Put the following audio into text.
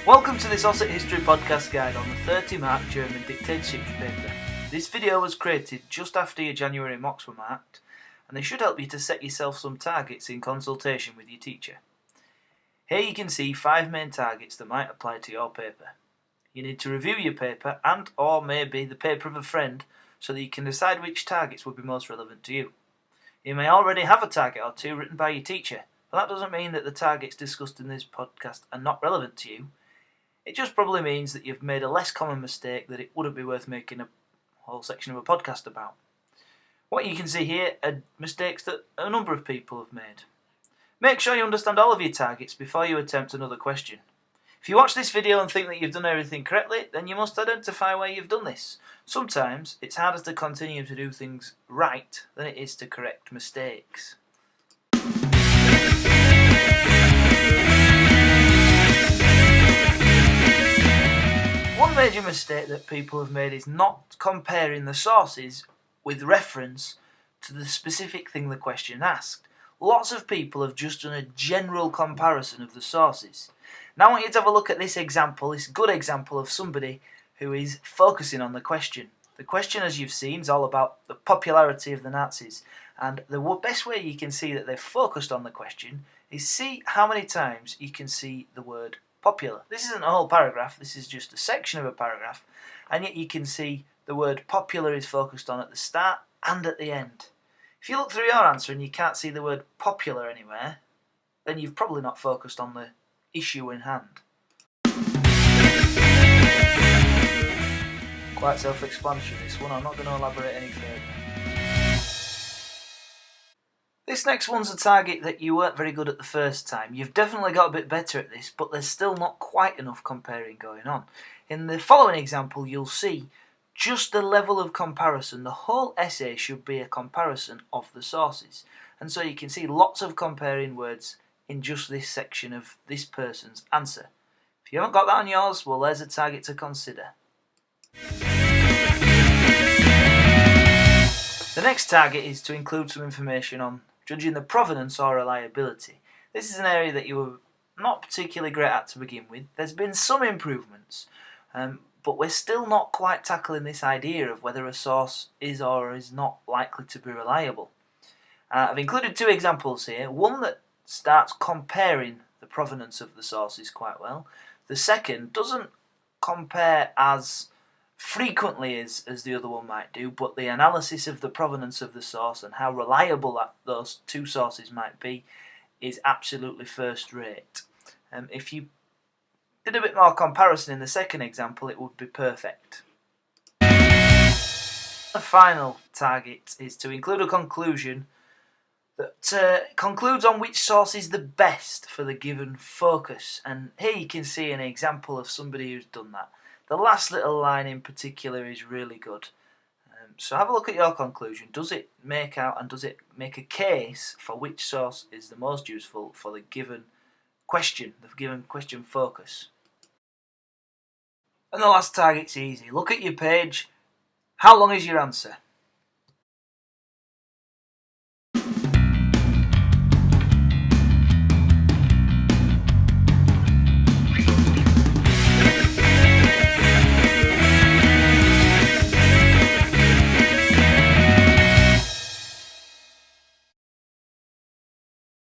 Welcome to this Osset History Podcast Guide on the 30-mark German Dictatorships paper. This video was created just after your January mocks were marked, and they should help you to set yourself some targets in consultation with your teacher. Here you can see 5 main targets that might apply to your paper. You need to review your paper and or maybe the paper of a friend so that you can decide which targets would be most relevant to you. You may already have a target or two written by your teacher, but that doesn't mean that the targets discussed in this podcast are not relevant to you. It just probably means that you've made a less common mistake that it wouldn't be worth making a whole section of a podcast about. What you can see here are mistakes that a number of people have made. Make sure you understand all of your targets before you attempt another question. If you watch this video and think that you've done everything correctly, then you must identify where you've done this. Sometimes it's harder to continue to do things right than it is to correct mistakes. One major mistake that people have made is not comparing the sources with reference to the specific thing the question asked. Lots of people have just done a general comparison of the sources. Now I want you to have a look at this example, this good example of somebody who is focusing on the question. The question, as you've seen, is all about the popularity of the Nazis, and the best way you can see that they've focused on the question is see how many times you can see the word popular. This isn't a whole paragraph, this is just a section of a paragraph, and yet you can see the word popular is focused on at the start and at the end. If you look through your answer and you can't see the word popular anywhere, then you've probably not focused on the issue in hand. Quite self-explanatory this one, I'm not going to elaborate any further. This next one's a target that you weren't very good at the first time. You've definitely got a bit better at this, but there's still not quite enough comparing going on. In the following example, you'll see just the level of comparison. The whole essay should be a comparison of the sources. And so you can see lots of comparing words in just this section of this person's answer. If you haven't got that on yours, well, there's a target to consider. The next target is to include some information on judging the provenance or reliability. This is an area that you were not particularly great at to begin with. There's been some improvements, but we're still not quite tackling this idea of whether a source is or is not likely to be reliable. I've included 2 examples here. One that starts comparing the provenance of the sources quite well. The second doesn't compare as frequently as the other one might do, but the analysis of the provenance of the source and how reliable those 2 sources might be is absolutely first rate. If you did a bit more comparison in the second example, it would be perfect. The final target is to include a conclusion that concludes on which source is the best for the given focus. And here you can see an example of somebody who's done that. The last little line in particular is really good. So have a look at your conclusion. Does it make out and does it make a case for which source is the most useful for the given question focus? And the last target's easy. Look at your page. How long is your answer?